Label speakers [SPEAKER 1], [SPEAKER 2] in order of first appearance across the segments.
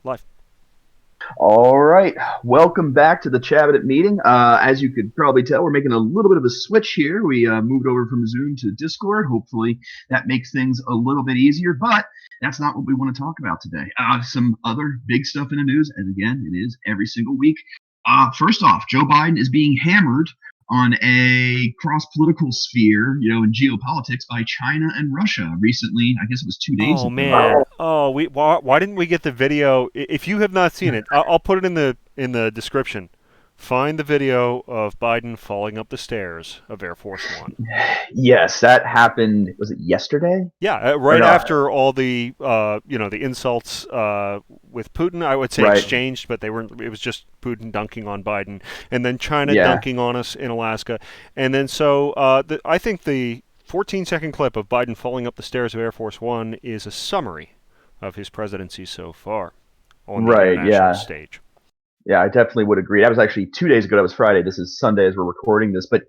[SPEAKER 1] Live.
[SPEAKER 2] All right. Welcome back to the Chabinet meeting. As you could probably tell, we're making a little bit of a switch here. We moved over from Zoom to Discord. Hopefully, that makes things a little bit easier, but that's not what we want to talk about today. Some other big stuff in the news, and again, it is every single week. First off, Joe Biden is being hammered on a cross-political sphere, in geopolitics by China and Russia. Recently, I guess it was 2 days
[SPEAKER 1] Oh
[SPEAKER 2] ago.
[SPEAKER 1] man. Oh, why didn't we get the video? If you have not seen it, I'll put it in the description. Find the video of Biden falling up the stairs of Air Force One.
[SPEAKER 2] Yes, that happened. Was it yesterday?
[SPEAKER 1] Yeah,
[SPEAKER 2] Or
[SPEAKER 1] right
[SPEAKER 2] no?
[SPEAKER 1] after all the the insults with Putin, I would say
[SPEAKER 2] Right.
[SPEAKER 1] exchanged, but they weren't. It was just Putin dunking on Biden, and then China
[SPEAKER 2] Yeah.
[SPEAKER 1] dunking on us in Alaska, and then I think the 14-second clip of Biden falling up the stairs of Air Force One is a summary of his presidency so far on the
[SPEAKER 2] Right.
[SPEAKER 1] international
[SPEAKER 2] Yeah.
[SPEAKER 1] stage.
[SPEAKER 2] Yeah. I definitely would agree. That was actually 2 days ago. That was Friday. This is Sunday as we're recording this. But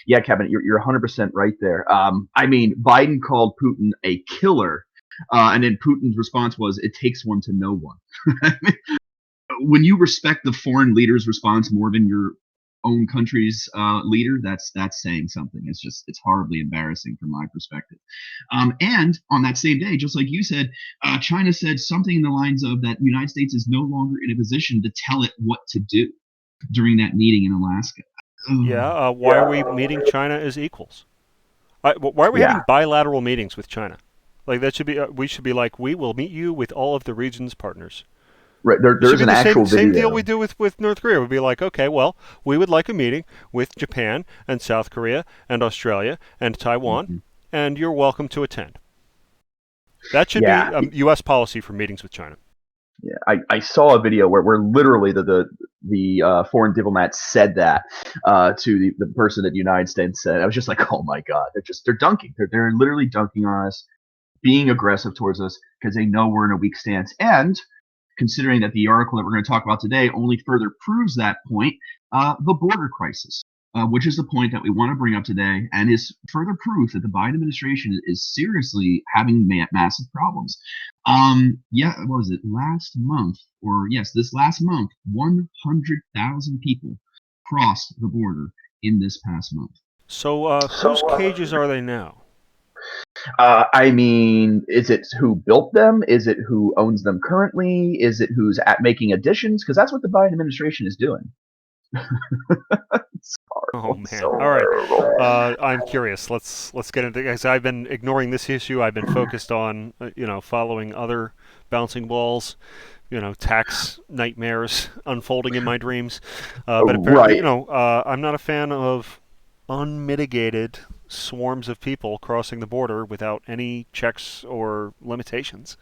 [SPEAKER 2] yeah, Kevin, you're 100% right there. I mean, Biden called Putin a killer, and then Putin's response was, "It takes one to know one." When you respect the foreign leader's response more than your own country's leader, that's saying something. It's horribly embarrassing from my perspective. And on that same day, just like you said, China said something in the lines of that the United States is no longer in a position to tell it what to do during that meeting in Alaska.
[SPEAKER 1] Yeah,
[SPEAKER 2] Ugh.
[SPEAKER 1] why are we meeting China as equals? Why are we having
[SPEAKER 2] Yeah,
[SPEAKER 1] bilateral meetings with China? Like that should be we should be like we will meet you with all of the region's partners.
[SPEAKER 2] right. There,
[SPEAKER 1] It should
[SPEAKER 2] there's
[SPEAKER 1] be
[SPEAKER 2] an
[SPEAKER 1] the same
[SPEAKER 2] actual
[SPEAKER 1] same deal we
[SPEAKER 2] video.
[SPEAKER 1] do with North Korea. We'd be like, okay, well, we would like a meeting with Japan and South Korea and Australia and Taiwan,
[SPEAKER 2] Mhm.
[SPEAKER 1] and you're welcome to attend. That should be
[SPEAKER 2] Yeah,
[SPEAKER 1] U.S. policy for meetings with China.
[SPEAKER 2] yeah. I saw a video where literally the foreign diplomat said that to the person at the United States said. I was just like, oh my god, they're dunking. They're literally dunking on us, being aggressive towards us because they know we're in a weak stance. And considering that the article that we're going to talk about today only further proves that point, the border crisis, which is the point that we want to bring up today, and is further proof that the Biden administration is seriously having massive problems. Yeah, what was it last month? Or yes, this last month, 100,000 people crossed the border in this past month.
[SPEAKER 1] So,
[SPEAKER 2] So,
[SPEAKER 1] whose cages are they now?
[SPEAKER 2] I mean, is it who built them? Is it who owns them currently? Is it who's making additions? Because that's what the Biden administration is doing. It's
[SPEAKER 1] Oh
[SPEAKER 2] horrible.
[SPEAKER 1] man!
[SPEAKER 2] So
[SPEAKER 1] All right,
[SPEAKER 2] terrible.
[SPEAKER 1] I'm curious. Let's get into because I've been ignoring this issue. I've been focused on following other bouncing balls, tax nightmares unfolding in my dreams. But apparently,
[SPEAKER 2] Right.
[SPEAKER 1] I'm not a fan of unmitigated swarms of people crossing the border without any checks or limitations.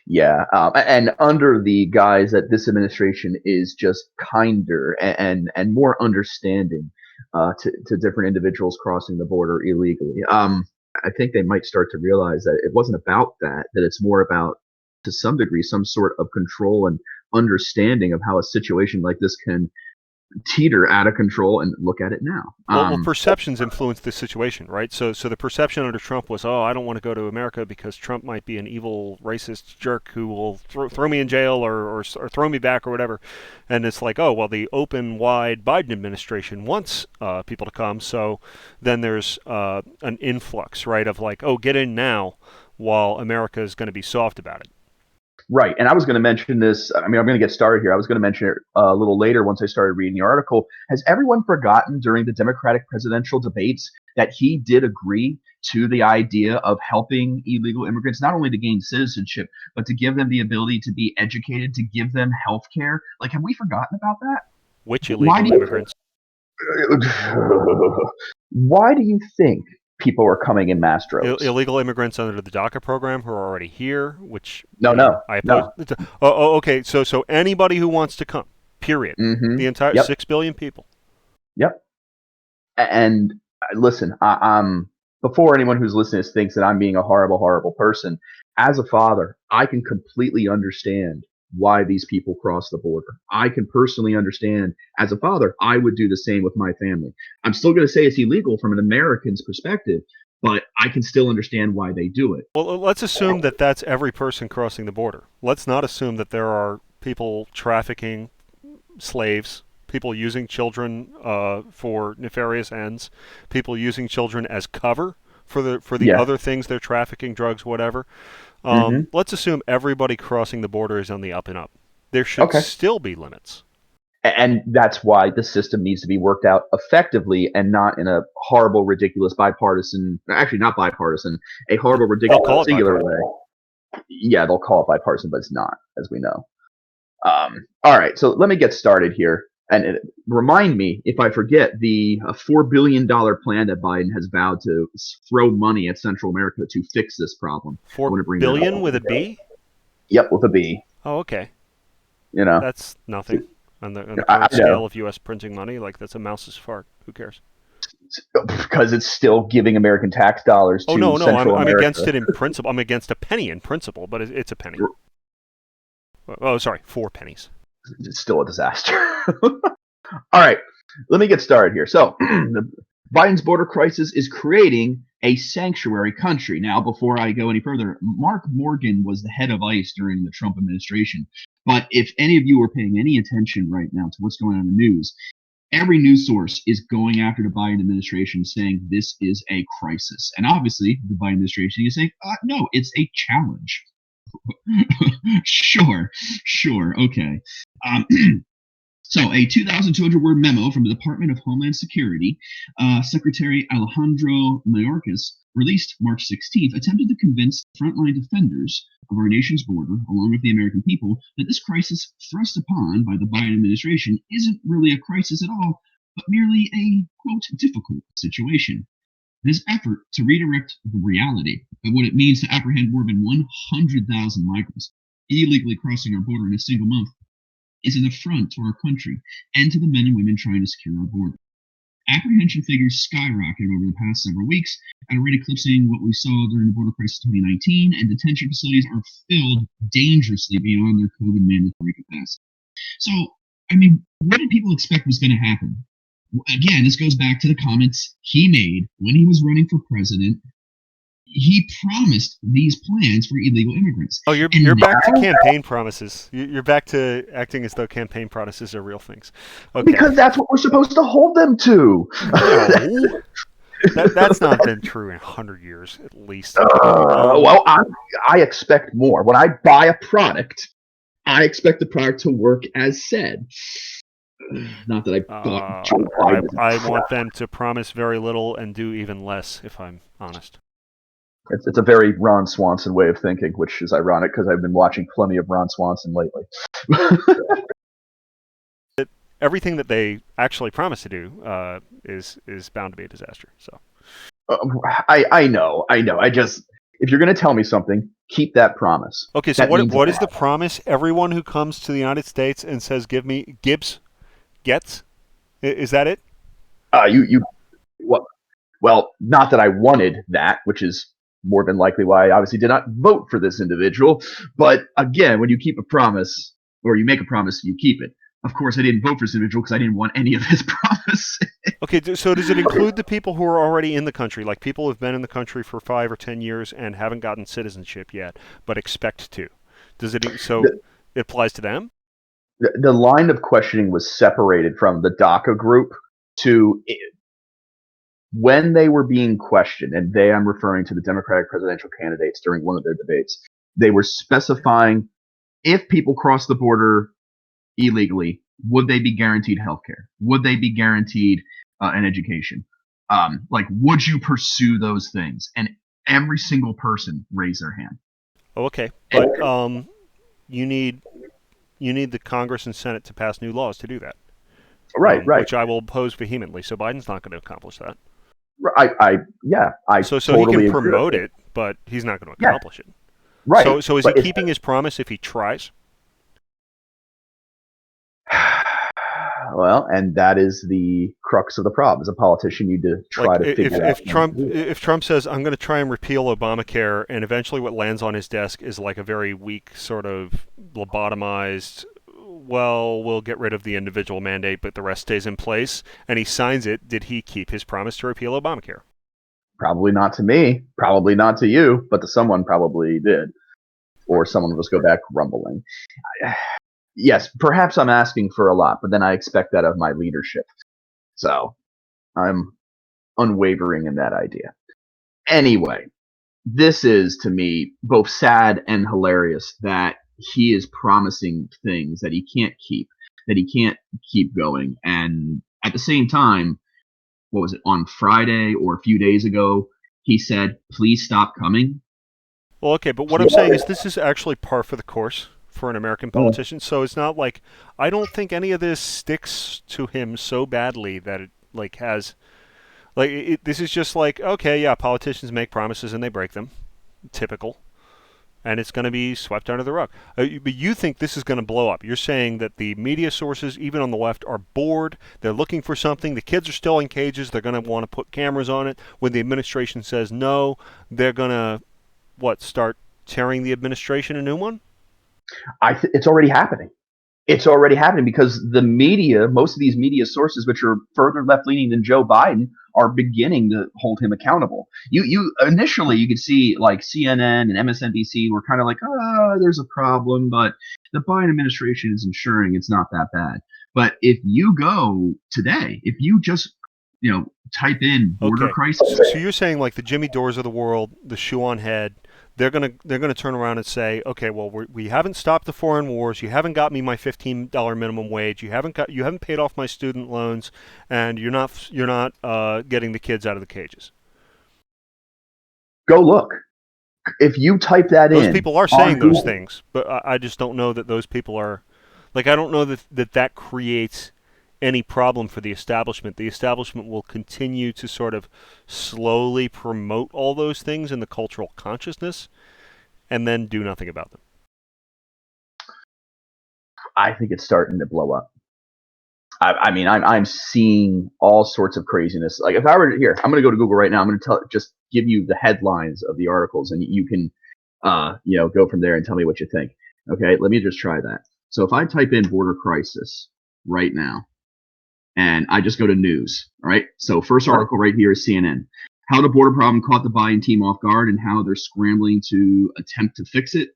[SPEAKER 2] Yeah. And under the guise that this administration is just kinder and more understanding to different individuals crossing the border illegally. I think they might start to realize that it wasn't about that, that it's more about, to some degree, some sort of control and understanding of how a situation like this can teeter out of control, and look at it now.
[SPEAKER 1] Well, perceptions influence this situation, right? So the perception under Trump was, oh, I don't want to go to America because Trump might be an evil, racist jerk who will throw me in jail or throw me back or whatever. And it's like, oh, well, the open, wide Biden administration wants people to come. So then there's an influx, right, of like, oh, get in now while America is going to be soft about it.
[SPEAKER 2] Right. And I was going to mention this. I mean, I'm going to get started here. I was going to mention it a little later once I started reading the article. Has everyone forgotten during the Democratic presidential debates that he did agree to the idea of helping illegal immigrants not only to gain citizenship, but to give them the ability to be educated, to give them health care? Like, have we forgotten about that?
[SPEAKER 1] Which
[SPEAKER 2] Why do
[SPEAKER 1] illegal
[SPEAKER 2] you,
[SPEAKER 1] immigrants?
[SPEAKER 2] why do you think people are coming in mass droves?
[SPEAKER 1] Illegal immigrants under the DACA program who are already here, which
[SPEAKER 2] No, no,
[SPEAKER 1] I oppose.
[SPEAKER 2] no.
[SPEAKER 1] Okay. So anybody who wants to come, period. The entire
[SPEAKER 2] Yep.
[SPEAKER 1] 6 billion people.
[SPEAKER 2] Yep. And listen, before anyone who's listening thinks that I'm being a horrible, horrible person, as a father, I can completely understand why these people cross the border. I can personally understand as a father, I would do the same with my family. I'm still going to say it's illegal from an American's perspective, but I can still understand why they do it.
[SPEAKER 1] Well, let's assume that that's every person crossing the border. Let's not assume that there are people trafficking slaves, people using children for nefarious ends, people using children as cover for the
[SPEAKER 2] Yeah.
[SPEAKER 1] other things they're trafficking, drugs, whatever.
[SPEAKER 2] Hmm.
[SPEAKER 1] Let's assume everybody crossing the border is on the up and up. There should
[SPEAKER 2] Okay.
[SPEAKER 1] still be limits.
[SPEAKER 2] And that's why the system needs to be worked out effectively and not in a horrible, ridiculous, bipartisan, actually not bipartisan, a horrible,
[SPEAKER 1] They'll
[SPEAKER 2] ridiculous,
[SPEAKER 1] call it
[SPEAKER 2] singular
[SPEAKER 1] bipartisan.
[SPEAKER 2] way. Yeah, they'll call it bipartisan, but it's not, as we know. All right, so let me get started here. And remind me if I forget the $4 billion plan that Biden has vowed to throw money at Central America to fix this problem. I
[SPEAKER 1] Four
[SPEAKER 2] want to bring that
[SPEAKER 1] billion
[SPEAKER 2] up.
[SPEAKER 1] with a B?
[SPEAKER 2] Yep, with a B.
[SPEAKER 1] Oh, okay.
[SPEAKER 2] You know,
[SPEAKER 1] That's nothing on the
[SPEAKER 2] I
[SPEAKER 1] current scale
[SPEAKER 2] know
[SPEAKER 1] of U.S. printing money. Like that's a mouse's fart. Who cares?
[SPEAKER 2] because it's still giving American tax dollars
[SPEAKER 1] Oh
[SPEAKER 2] to
[SPEAKER 1] no, no,
[SPEAKER 2] Central
[SPEAKER 1] I'm against
[SPEAKER 2] America.
[SPEAKER 1] it in principle. I'm against a penny in principle, but it's a penny. Oh, sorry, 4 pennies.
[SPEAKER 2] It's still a disaster. All right, let me get started here. So, Biden's border crisis is creating a sanctuary country. Now, before I go any further, Mark Morgan was the head of ICE during the Trump administration. But if any of you are paying any attention right now to what's going on in the news, every news source is going after the Biden administration saying this is a crisis. And obviously, the Biden administration is saying, no, it's a challenge. Sure, sure, okay. Um, So, a 2,200-word memo from the Department of Homeland Security, Secretary Alejandro Mayorkas, released March 16th, attempted to convince frontline defenders of our nation's border, along with the American people, that this crisis thrust upon by the Biden administration isn't really a crisis at all, but merely a, quote, difficult situation. This effort to redirect the reality of what it means to apprehend more than 100,000 migrants illegally crossing our border in a single month is an affront to our country and to the men and women trying to secure our border. Apprehension figures skyrocketed over the past several weeks at a rate eclipsing what we saw during the border crisis 2019, and detention facilities are filled dangerously beyond their COVID mandatory capacity. So, I mean, what did people expect was going to happen? Again, this goes back to the comments he made when he was running for president. He promised these plans for illegal immigrants.
[SPEAKER 1] Oh, you're
[SPEAKER 2] And
[SPEAKER 1] back to
[SPEAKER 2] now,
[SPEAKER 1] campaign promises. You're back to acting as though campaign promises are real things. Okay.
[SPEAKER 2] because that's what we're supposed to hold them to.
[SPEAKER 1] No, that's not been true in 100 years at least.
[SPEAKER 2] Well, I expect more. When I buy a product, I expect the product to work as said. Not that I thought Joe Biden was
[SPEAKER 1] I want them to promise very little and do even less, if I'm honest.
[SPEAKER 2] it's a very Ron Swanson way of thinking, which is ironic because I've been watching plenty of Ron Swanson lately.
[SPEAKER 1] Everything that they actually promise to do is bound to be a disaster. So
[SPEAKER 2] I know. I just if you're going to tell me something, keep that promise.
[SPEAKER 1] okay, so
[SPEAKER 2] That means
[SPEAKER 1] what is the promise? Everyone who comes to the United States and says, "Give me Gibbs," gets. Is that it?
[SPEAKER 2] you well, not that I wanted that, which is more than likely why I obviously did not vote for this individual. But again, when you keep a promise or you make a promise, you keep it. Of course, I didn't vote for this individual because I didn't want any of his promises.
[SPEAKER 1] Okay, so does it include the people who are already in the country, like people who've been in the country for 5 or 10 years and haven't gotten citizenship yet, but expect to? Does it so
[SPEAKER 2] the,
[SPEAKER 1] it applies to them?
[SPEAKER 2] the line of questioning was separated from the DACA group to when they were being questioned, and I'm referring to the Democratic presidential candidates during one of their debates. They were specifying if people cross the border illegally, would they be guaranteed health care? Would they be guaranteed an education? Like, would you pursue those things? And every single person raised their hand.
[SPEAKER 1] Oh, okay, but you need the Congress and Senate to pass new laws to do that,
[SPEAKER 2] Right.
[SPEAKER 1] which I will oppose vehemently. So Biden's not going to accomplish that.
[SPEAKER 2] I
[SPEAKER 1] So he
[SPEAKER 2] totally
[SPEAKER 1] can
[SPEAKER 2] agree.
[SPEAKER 1] promote it, but he's not going to
[SPEAKER 2] Yeah,
[SPEAKER 1] accomplish it.
[SPEAKER 2] right.
[SPEAKER 1] So is he
[SPEAKER 2] But
[SPEAKER 1] keeping his promise if he tries?
[SPEAKER 2] well, and that is the crux of the problem. As a politician, you need to try
[SPEAKER 1] Like
[SPEAKER 2] to figure out.
[SPEAKER 1] if Trump says I'm going to try and repeal Obamacare, and eventually what lands on his desk is like a very weak sort of lobotomized. Well, we'll get rid of the individual mandate, but the rest stays in place, and he signs it. Did he keep his promise to repeal Obamacare?
[SPEAKER 2] Probably not to me, probably not to you, but to someone probably did. Or someone will just go back grumbling. Yes, perhaps I'm asking for a lot, but then I expect that of my leadership. So I'm unwavering in that idea. Anyway, this is to me both sad and hilarious that he is promising things that he can't keep, that he can't keep going. And at the same time, what was it, on Friday or a few days ago, he said, please stop coming.
[SPEAKER 1] Well, okay, but what I'm saying is this is actually par for the course for an American politician. So it's not like I don't think any of this sticks to him so badly that it like has like this is just like okay, yeah, politicians make promises and they break them, typical, and it's going to be swept under the rug. But you think this is going to blow up? You're saying that the media sources, even on the left, are bored. They're looking for something. The kids are still in cages. They're going to want to put cameras on it. When the administration says no, they're going to start tearing the administration a new one?
[SPEAKER 2] It's already happening. It's already happening because the media, most of these media sources, which are further left leaning than Joe Biden, are beginning to hold him accountable. You initially you could see like CNN and MSNBC were kind of like, there's a problem, but the Biden administration is ensuring it's not that bad. But if you go today, if you just type in border
[SPEAKER 1] Okay,
[SPEAKER 2] crisis,
[SPEAKER 1] so you're saying like the Jimmy Dores of the world, the shoe on head, they're gonna turn around and say, okay, well we haven't stopped the foreign wars. You haven't got me my $15 minimum wage. You haven't paid off my student loans, and you're not getting the kids out of the cages.
[SPEAKER 2] go look. If you type that
[SPEAKER 1] Those
[SPEAKER 2] in
[SPEAKER 1] people are
[SPEAKER 2] on
[SPEAKER 1] saying those
[SPEAKER 2] Google,
[SPEAKER 1] things, but I just don't know that those people are like I don't know that creates any problem for the establishment. The establishment will continue to sort of slowly promote all those things in the cultural consciousness and then do nothing about them.
[SPEAKER 2] I think it's starting to blow up. I mean, I'm seeing all sorts of craziness. Like if I were here, I'm going to go to Google right now. I'm going to just give you the headlines of the articles, and you can, go from there and tell me what you think. Okay, let me just try that. So if I type in border crisis right now, and I just go to news, all right? So first article right here is CNN. How the border problem caught the Biden team off guard and how they're scrambling to attempt to fix it.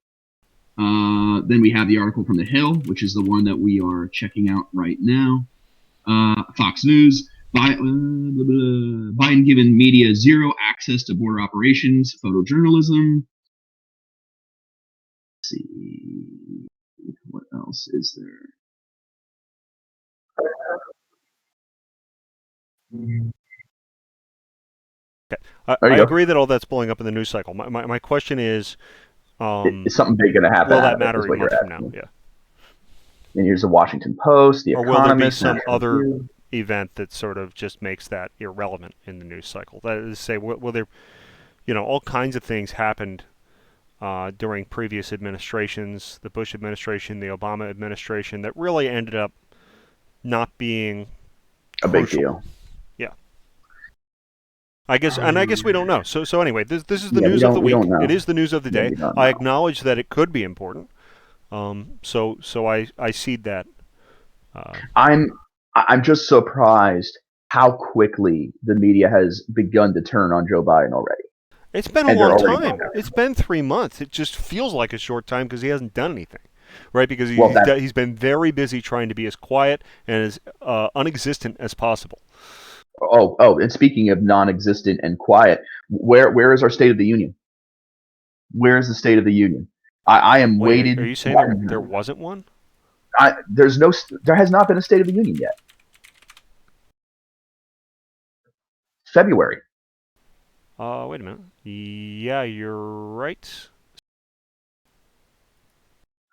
[SPEAKER 2] Then we have the article from The Hill, which is the one that we are checking out right now. Fox News, Biden given media zero access to border operations, photojournalism. Let's see, what else is there?
[SPEAKER 1] Okay. I agree that all that's blowing up in the news cycle. My question is,
[SPEAKER 2] is something big going to happen?
[SPEAKER 1] Will that matter a month from now? Yeah.
[SPEAKER 2] And here's the Washington Post, the
[SPEAKER 1] Economist. Or will there be some other event that sort of just makes that irrelevant in the news cycle? That is to say, will there, all kinds of things happened during previous administrations, the Bush administration, the Obama administration, that really ended up not being
[SPEAKER 2] a big deal.
[SPEAKER 1] Yeah. I guess we don't know. So anyway, this is the news of the week. It is the news of the day. I acknowledge that it could be important. So I cede that.
[SPEAKER 2] I'm just surprised how quickly the media has begun to turn on Joe Biden already.
[SPEAKER 1] It's been a long time. It's been 3 months. It just feels like a short time because he hasn't done anything, right? Because he's been very busy trying to be as quiet and as unexistent as possible.
[SPEAKER 2] Oh, and speaking of non-existent and quiet, where is our State of the Union? Where is the State of the Union? I am waiting.
[SPEAKER 1] Are you saying there wasn't one?
[SPEAKER 2] There has not been a State of the Union yet. February.
[SPEAKER 1] Wait a minute. Yeah, you're right.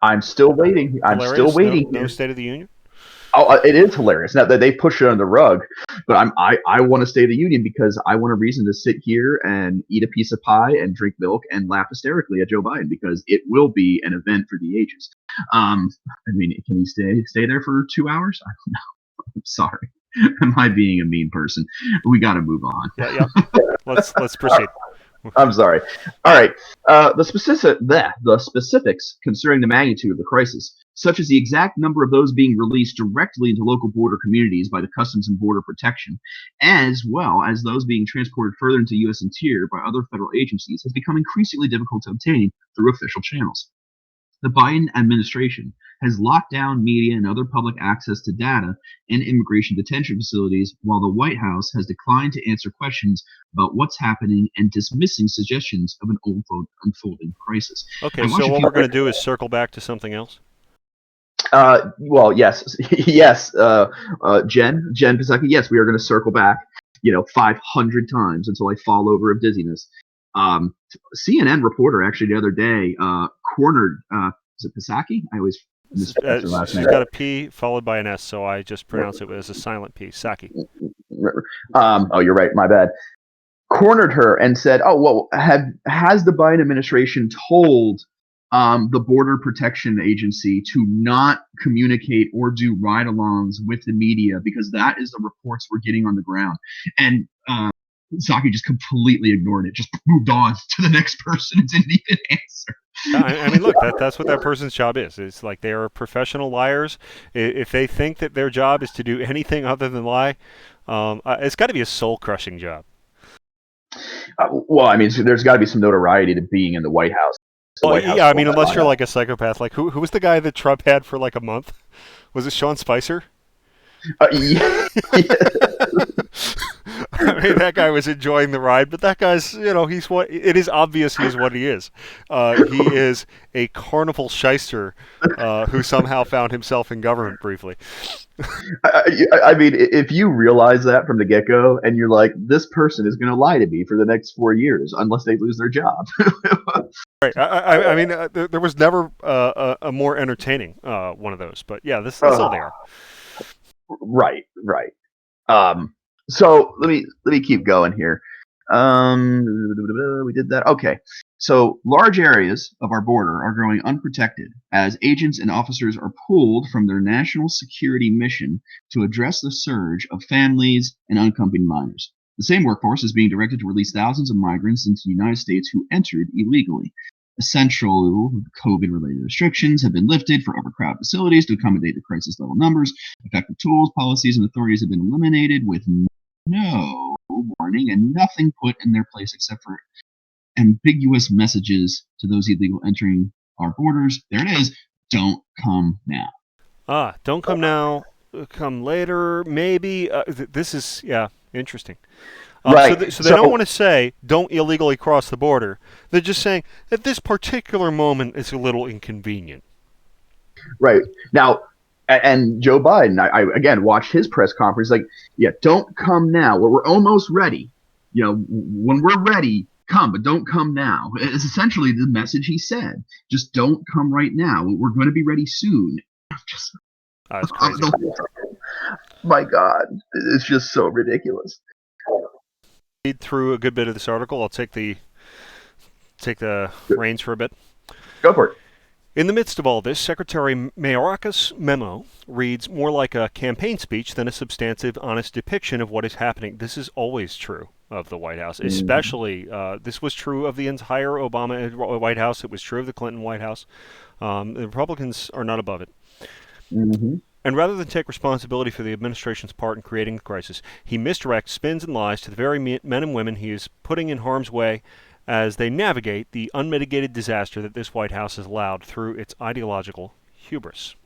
[SPEAKER 2] I'm still waiting. I'm still waiting.
[SPEAKER 1] No State of the Union?
[SPEAKER 2] Oh, it is hilarious. Now that they push it on the rug, but I want to State of the Union because I want a reason to sit here and eat a piece of pie and drink milk and laugh hysterically at Joe Biden because it will be an event for the ages. I mean, can he stay there for 2 hours? I don't know. I'm sorry. Am I being a mean person? We got to move on.
[SPEAKER 1] Yeah. Let's proceed.
[SPEAKER 2] I'm sorry. All right. The specifics concerning the magnitude of the crisis, such as the exact number of those being released directly into local border communities by the Customs and Border Protection, as well as those being transported further into U.S. interior by other federal agencies, has become increasingly difficult to obtain through official channels. The Biden administration has locked down media and other public access to data in immigration detention facilities, while the White House has declined to answer questions about what's happening and dismissing suggestions of an unfolding crisis.
[SPEAKER 1] Okay,
[SPEAKER 2] I
[SPEAKER 1] so
[SPEAKER 2] watched a
[SPEAKER 1] what
[SPEAKER 2] few.
[SPEAKER 1] we're going to do is circle back to something else.
[SPEAKER 2] Well, yes, yes, Jen Psaki, yes, we are going to circle back, 500 times until I fall over of dizziness. Um, CNN reporter actually the other day cornered, is it Psaki? I always mispronounce her last
[SPEAKER 1] She's
[SPEAKER 2] name.
[SPEAKER 1] got a P followed by an S, so I just pronounce it as a silent P. Saki.
[SPEAKER 2] Oh, you're right. My bad. Cornered her and said, "Oh, well, has the Biden administration told the Border Protection Agency to not communicate or do ride-alongs with the media because that is the reports we're getting on the ground?" And Saki just completely ignored it, just moved on to the next person and didn't even answer.
[SPEAKER 1] I mean, look, that's what that person's job is. It's like they are professional liars. If they think that their job is to do anything other than lie, it's got to be a soul-crushing job.
[SPEAKER 2] Well, I mean, so there's got to be some notoriety to being in the White House. The
[SPEAKER 1] Well,
[SPEAKER 2] White House
[SPEAKER 1] yeah, I
[SPEAKER 2] will
[SPEAKER 1] mean,
[SPEAKER 2] not
[SPEAKER 1] unless
[SPEAKER 2] lie.
[SPEAKER 1] you're like a psychopath, like who was the guy that Trump had for like a month? Was it Sean Spicer?
[SPEAKER 2] Yeah.
[SPEAKER 1] I mean, that guy was enjoying the ride, but that guy's, he's what it is obvious he's what he is. He is a carnival shyster who somehow found himself in government briefly.
[SPEAKER 2] I mean, if you realize that from the get go, and you're like, this person is going to lie to me for the next 4 years unless they lose their job.
[SPEAKER 1] Right. I mean, there was never a more entertaining one of those, but yeah, this all they are.
[SPEAKER 2] Right, right. So let me keep going here. We did that. Okay. So large areas of our border are growing unprotected as agents and officers are pulled from their national security mission to address the surge of families and unaccompanied minors. The same workforce is being directed to release thousands of migrants into the United States who entered illegally. Essential COVID related restrictions have been lifted for overcrowded facilities to accommodate the crisis level numbers. Effective tools, policies, and authorities have been eliminated with no warning and nothing put in their place except for ambiguous messages to those illegal entering our borders. There it is. Don't come now.
[SPEAKER 1] Don't come now, come later, maybe. This is, yeah, interesting. So,
[SPEAKER 2] Right.
[SPEAKER 1] so they don't want
[SPEAKER 2] So,
[SPEAKER 1] to say don't illegally cross the border. They're just saying at this particular moment it's a little inconvenient.
[SPEAKER 2] right. Now, and Joe Biden, I again watched his press conference. Like, yeah, don't come now. We're almost ready. When we're ready, come, but don't come now. It's essentially the message he said. Just don't come right now. We're going to be ready soon. Just
[SPEAKER 1] It's crazy.
[SPEAKER 2] my God, it's just so ridiculous.
[SPEAKER 1] Read through a good bit of this article. I'll take the reins for a bit.
[SPEAKER 2] Go for it.
[SPEAKER 1] In the midst of all this, Secretary Mayorkas' memo reads more like a campaign speech than a substantive, honest depiction of what is happening. This is always true of the White House, especially this was true of the entire Obama White House. It was true of the Clinton White House. The Republicans are not above it.
[SPEAKER 2] Mm-hmm.
[SPEAKER 1] And rather than take responsibility for the administration's part in creating the crisis, he misdirects, spins, and lies to the very men and women he is putting in harm's way as they navigate the unmitigated disaster that this White House has allowed through its ideological hubris.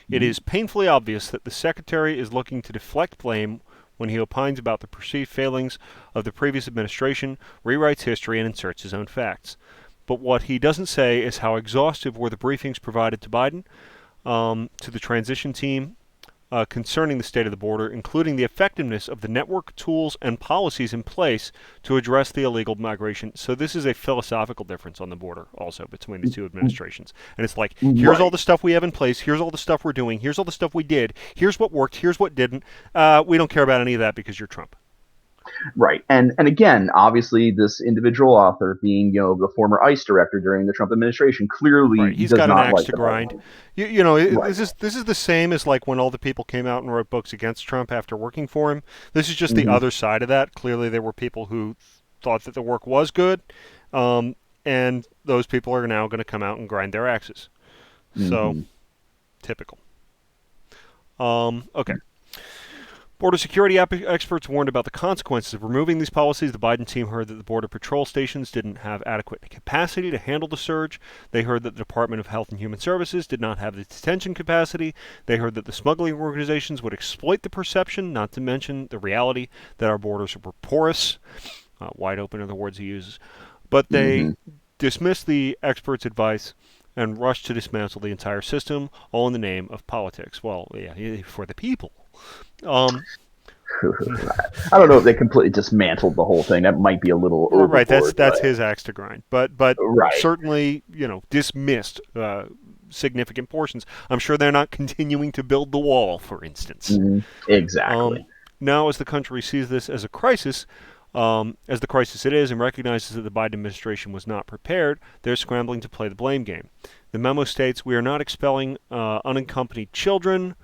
[SPEAKER 1] It is painfully obvious that the Secretary is looking to deflect blame when he opines about the perceived failings of the previous administration, rewrites history, and inserts his own facts. But what he doesn't say is how exhaustive were the briefings provided to Biden, to the transition team concerning the state of the border, including the effectiveness of the network, tools, and policies in place to address the illegal migration. So this is a philosophical difference on the border also between the two administrations. And it's like, here's all
[SPEAKER 2] Right.
[SPEAKER 1] the stuff we have in place, here's all the stuff we're doing, here's all the stuff we did, here's what worked, here's what didn't. We don't care about any of that because you're Trump.
[SPEAKER 2] Right. And again, obviously, this individual author, being the former ICE director during the Trump administration,
[SPEAKER 1] Right,
[SPEAKER 2] clearly
[SPEAKER 1] he's
[SPEAKER 2] does
[SPEAKER 1] got an
[SPEAKER 2] not
[SPEAKER 1] axe
[SPEAKER 2] like
[SPEAKER 1] to
[SPEAKER 2] the
[SPEAKER 1] grind.
[SPEAKER 2] president. Right.
[SPEAKER 1] This is the same as like when all the people came out and wrote books against Trump after working for him. This is just the
[SPEAKER 2] Hmm.
[SPEAKER 1] other side of that. Clearly, there were people who thought that the work was good, and those people are now going to come out and grind their axes. So,
[SPEAKER 2] Mm-hmm.
[SPEAKER 1] typical. Okay. Border security experts warned about the consequences of removing these policies. The Biden team heard that the Border Patrol stations didn't have adequate capacity to handle the surge. They heard that the Department of Health and Human Services did not have the detention capacity. They heard that the smuggling organizations would exploit the perception, not to mention the reality, that our borders were porous. Wide open are the words he uses. But
[SPEAKER 2] Mm-hmm.
[SPEAKER 1] they dismissed the experts' advice and rushed to dismantle the entire system, all in the name of politics. Well, yeah, for the people. Um,
[SPEAKER 2] I don't know if they completely dismantled the whole thing. That might be a little
[SPEAKER 1] right,
[SPEAKER 2] overboard,
[SPEAKER 1] that's
[SPEAKER 2] but
[SPEAKER 1] his axe to grind. But
[SPEAKER 2] right.
[SPEAKER 1] certainly, dismissed significant portions. I'm sure they're not continuing to build the wall, for instance.
[SPEAKER 2] Mm-hmm.
[SPEAKER 1] Um,
[SPEAKER 2] Exactly.
[SPEAKER 1] Now, as the country sees this as a crisis, as the crisis it is, and recognizes that the Biden administration was not prepared, they're scrambling to play the blame game. The memo states, "We are not expelling unaccompanied children."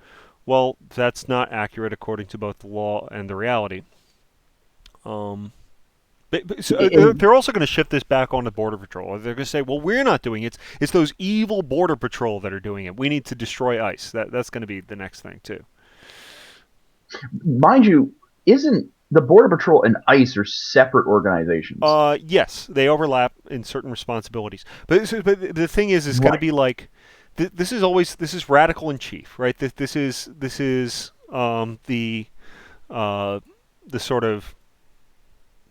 [SPEAKER 1] Well, that's not accurate according to both the law and the reality. Um,
[SPEAKER 2] And
[SPEAKER 1] they're also going to shift this back on the Border Patrol. They're going to say, "Well, we're not doing it. It's those evil Border Patrol that are doing it. We need to destroy ICE." That's going to be the next thing too.
[SPEAKER 2] mind you, isn't the Border Patrol and ICE are separate organizations?
[SPEAKER 1] Yes, they overlap in certain responsibilities. But the thing is, it's going to
[SPEAKER 2] Right.
[SPEAKER 1] be like this is radical in chief, right? This is uh, the sort of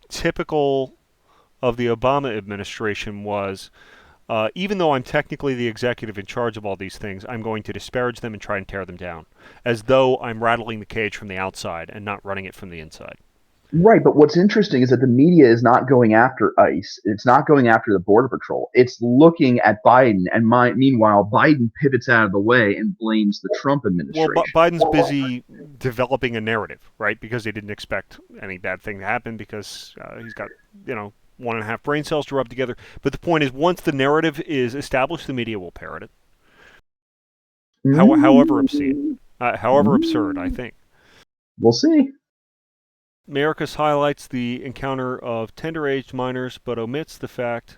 [SPEAKER 1] typical of the Obama administration was. Even though I'm technically the executive in charge of all these things, I'm going to disparage them and try and tear them down, as though I'm rattling the cage from the outside and not running it from the inside.
[SPEAKER 2] Right, but what's interesting is that the media is not going after ICE. It's not going after the Border Patrol. It's looking at Biden, and meanwhile, Biden pivots out of the way and blames the Trump
[SPEAKER 1] Well,
[SPEAKER 2] administration.
[SPEAKER 1] Biden's busy developing a narrative, right? Because he didn't expect any bad thing to happen because he's got, 1.5 brain cells to rub together. But the point is, once the narrative is established, the media will parrot it, however obscene,
[SPEAKER 2] Mm,
[SPEAKER 1] however absurd, I think.
[SPEAKER 2] we'll see.
[SPEAKER 1] Mayorkas highlights the encounter of tender-aged minors, but omits the fact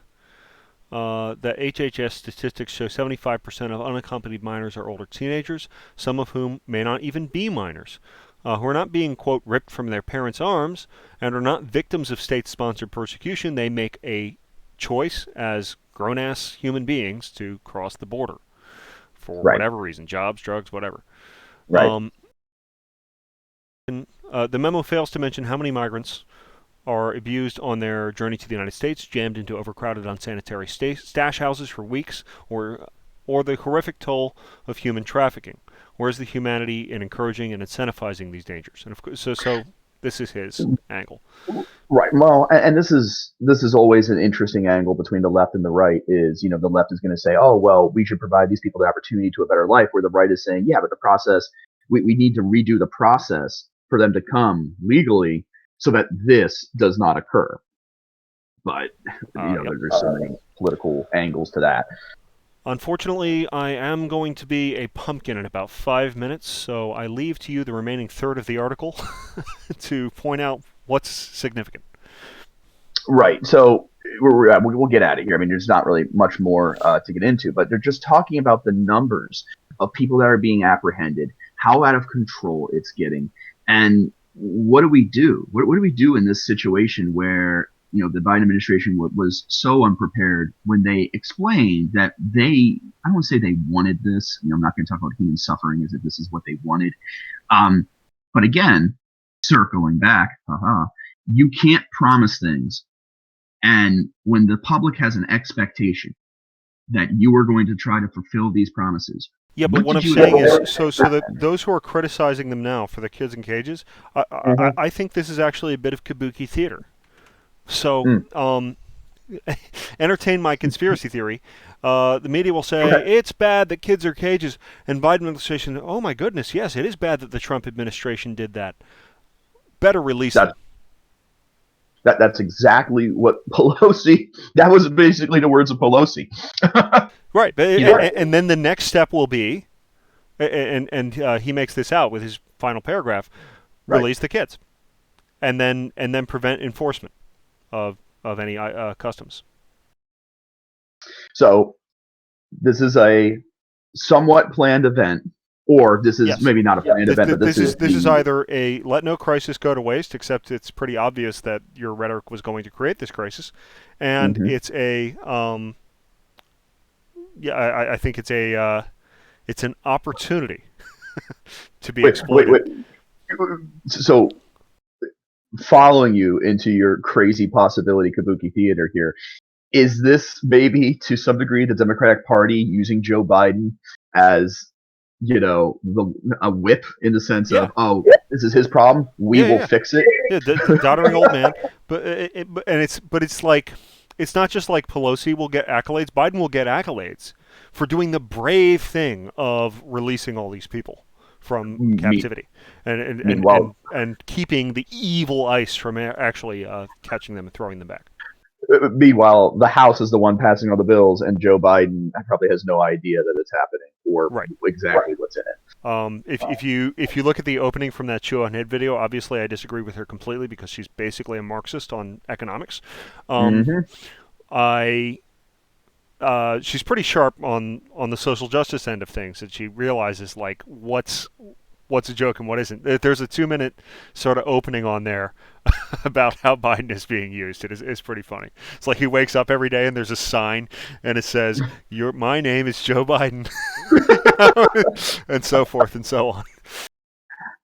[SPEAKER 1] that HHS statistics show 75% of unaccompanied minors are older teenagers, some of whom may not even be minors, who are not being, quote, ripped from their parents' arms and are not victims of state-sponsored persecution. They make a choice as grown-ass human beings to cross the border for
[SPEAKER 2] Right,
[SPEAKER 1] whatever reason, jobs, drugs, whatever.
[SPEAKER 2] right.
[SPEAKER 1] Um, the memo fails to mention how many migrants are abused on their journey to the United States, jammed into overcrowded, unsanitary stash houses for weeks, or the horrific toll of human trafficking. Where's the humanity in encouraging and incentivizing these dangers? And of course, so this is his angle.
[SPEAKER 2] Right. Well, and this is always an interesting angle between the left and the right. Is the left is going to say, oh well, we should provide these people the opportunity to a better life, where the right is saying, yeah, but the process, we need to redo the process for them to come legally so that this does not occur. But
[SPEAKER 1] Yep.
[SPEAKER 2] there's so many political angles to that.
[SPEAKER 1] Unfortunately, I am going to be a pumpkin in about 5 minutes, so I leave to you the remaining third of the article to point out what's significant.
[SPEAKER 2] Right. So we'll get out of here. I mean, there's not really much more to get into, but they're just talking about the numbers of people that are being apprehended, how out of control it's getting, and what do we do? What do we do in this situation where the Biden administration was so unprepared when they explained that I don't want to say they wanted this. I'm not going to talk about human suffering as if this is what they wanted. But again, circling back, you can't promise things, and when the public has an expectation that you are going to try to fulfill these promises,
[SPEAKER 1] Yeah, but
[SPEAKER 2] what
[SPEAKER 1] what
[SPEAKER 2] did
[SPEAKER 1] I'm
[SPEAKER 2] you
[SPEAKER 1] saying is,
[SPEAKER 2] expect?
[SPEAKER 1] so that those who are criticizing them now for the kids in cages,
[SPEAKER 2] Mhm.
[SPEAKER 1] I think this is actually a bit of kabuki theater. So,
[SPEAKER 2] Mm.
[SPEAKER 1] entertain my conspiracy theory. The media will say
[SPEAKER 2] Okay.
[SPEAKER 1] it's bad that kids are cages, and Biden administration, oh my goodness, yes, it is bad that the Trump administration did that. Better release them.
[SPEAKER 2] That, that's exactly what Pelosi. That was basically the words of Pelosi.
[SPEAKER 1] Right, but,
[SPEAKER 2] You know,
[SPEAKER 1] and then the next step will be, and he makes this out with his final paragraph,
[SPEAKER 2] right.
[SPEAKER 1] release the kids, and then prevent enforcement. of any customs.
[SPEAKER 2] So this is a somewhat planned event, or this is
[SPEAKER 1] Yes.
[SPEAKER 2] maybe not a planned event, but this is
[SPEAKER 1] This is
[SPEAKER 2] the
[SPEAKER 1] either a let no crisis go to waste, except it's pretty obvious that your rhetoric was going to create this crisis, and
[SPEAKER 2] mhm.
[SPEAKER 1] it's a yeah, I think it's an opportunity to be
[SPEAKER 2] Wait.
[SPEAKER 1] exploited.
[SPEAKER 2] So following you into your crazy possibility kabuki theater here, is this maybe to some degree the Democratic Party using Joe Biden as a whip in the sense
[SPEAKER 1] Yeah,
[SPEAKER 2] of, oh, this is his problem, we will
[SPEAKER 1] yeah.
[SPEAKER 2] fix it.
[SPEAKER 1] Yeah, doddering old man, but it's like it's not just like Pelosi will get accolades. Biden will get accolades for doing the brave thing of releasing all these people from
[SPEAKER 2] Me-
[SPEAKER 1] captivity and
[SPEAKER 2] Meanwhile,
[SPEAKER 1] keeping the evil ICE from actually catching them and throwing them back.
[SPEAKER 2] meanwhile, the House is the one passing all the bills, and Joe Biden probably has no idea that it's happening or
[SPEAKER 1] Right.
[SPEAKER 2] exactly what's in it.
[SPEAKER 1] If you look at the opening from that Chew on Head video, obviously I disagree with her completely because she's basically a Marxist on economics. Um,
[SPEAKER 2] Mm-hmm.
[SPEAKER 1] I she's pretty sharp on the social justice end of things, and she realizes like what's a joke and what isn't. There's a 2 minute sort of opening on there about how Biden is being used. It's pretty funny. It's like he wakes up every day and there's a sign and it says, my name is Joe Biden," and so forth and so on.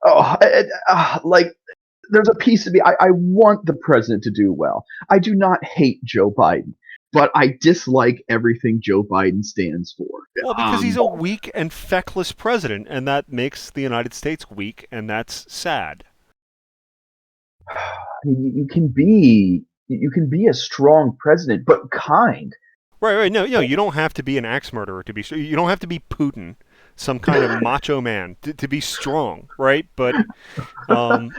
[SPEAKER 2] Oh, like there's a piece of me. I want the president to do well. I do not hate Joe Biden, but I dislike everything Joe Biden stands for.
[SPEAKER 1] Well, because he's a weak and feckless president, and that makes the United States weak, and that's sad.
[SPEAKER 2] You can be a strong president, but kind.
[SPEAKER 1] Right. No, you don't have to be an axe murderer to be. You don't have to be Putin, some kind of macho man, to be strong, right? But um,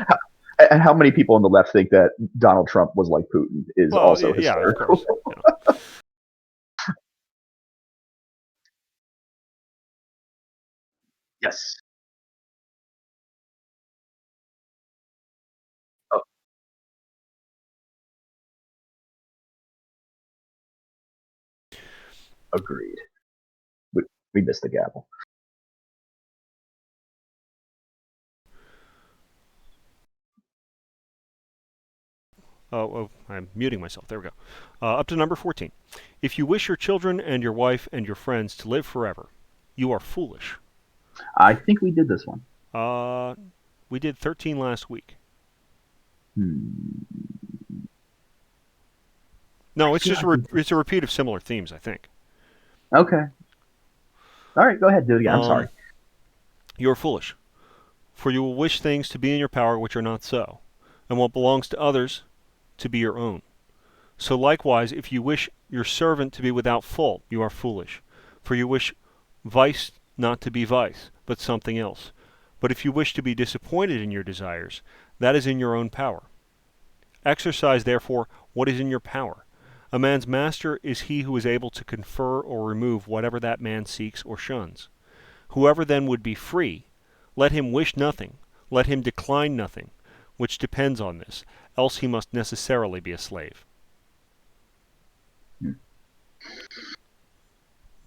[SPEAKER 2] And how many people on the left think that Donald Trump was like Putin is
[SPEAKER 1] well,
[SPEAKER 2] also
[SPEAKER 1] yeah, of course.
[SPEAKER 2] hysterical. Yes. Oh, agreed. We, we missed the gavel.
[SPEAKER 1] I'm muting myself. There we go. Up to number 14. If you wish your children and your wife and your friends to live forever, you are foolish.
[SPEAKER 2] I think we did this one.
[SPEAKER 1] Uh, we did 13 last week.
[SPEAKER 2] Hmm.
[SPEAKER 1] No, it's a repeat of similar themes, I think.
[SPEAKER 2] Okay. All right, go ahead. Do it again. I'm sorry.
[SPEAKER 1] Um, you are foolish, for you will wish things to be in your power which are not so, and what belongs to others to be your own. So likewise, if you wish your servant to be without fault, you are foolish, for you wish vice not to be vice, but something else. But if you wish to be disappointed in your desires, that is in your own power. Exercise, therefore, what is in your power. A man's master is he who is able to confer or remove whatever that man seeks or shuns. Whoever then would be free, let him wish nothing, let him decline nothing, which depends on this, else he must necessarily be a slave.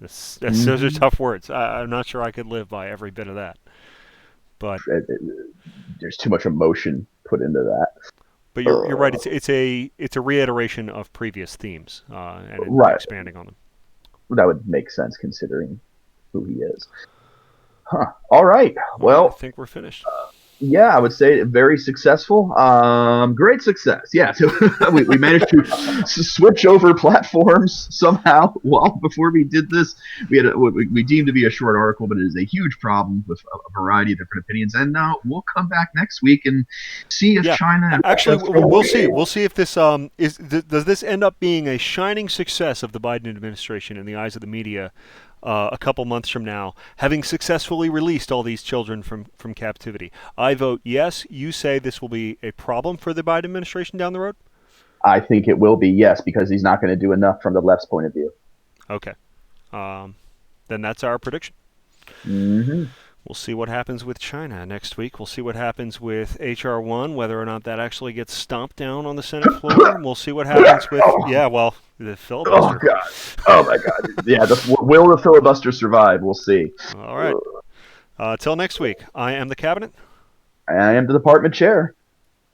[SPEAKER 1] Those are
[SPEAKER 2] Mm-hmm.
[SPEAKER 1] tough words. I'm not sure I could live by every bit of that. But
[SPEAKER 2] There's too much emotion put into that.
[SPEAKER 1] you're right. It's a reiteration of previous themes and
[SPEAKER 2] Right.
[SPEAKER 1] expanding on them.
[SPEAKER 2] That would make sense considering who he is. Huh. All right.
[SPEAKER 1] All right, I
[SPEAKER 2] Well,
[SPEAKER 1] think we're finished.
[SPEAKER 2] yeah, I would say very successful. Great success. Yeah, so we managed to switch over platforms somehow. Well, before we did this, we had what we deemed to be a short article, but it is a huge problem with a variety of different opinions. And we'll come back next week and see if
[SPEAKER 1] Yeah,
[SPEAKER 2] China and
[SPEAKER 1] actually,
[SPEAKER 2] Russia throw
[SPEAKER 1] we'll
[SPEAKER 2] away.
[SPEAKER 1] see. We'll see if this does this end up being a shining success of the Biden administration in the eyes of the media a couple months from now, having successfully released all these children from captivity. I vote yes. You say this will be a problem for the Biden administration down the road?
[SPEAKER 2] I think it will be yes because he's not going to do enough from the left's point of view.
[SPEAKER 1] Okay. Um, then that's our prediction.
[SPEAKER 2] Mm-hmm.
[SPEAKER 1] We'll see what happens with China next week. We'll see what happens with HR1, whether or not that actually gets stomped down on the Senate floor. And we'll see what happens with,
[SPEAKER 2] Oh,
[SPEAKER 1] yeah, well, the
[SPEAKER 2] oh
[SPEAKER 1] filibuster.
[SPEAKER 2] God. Oh my God. Yeah. Will the filibuster survive? We'll see.
[SPEAKER 1] All right. Till next week, I am the Cabinet.
[SPEAKER 2] I am the department chair.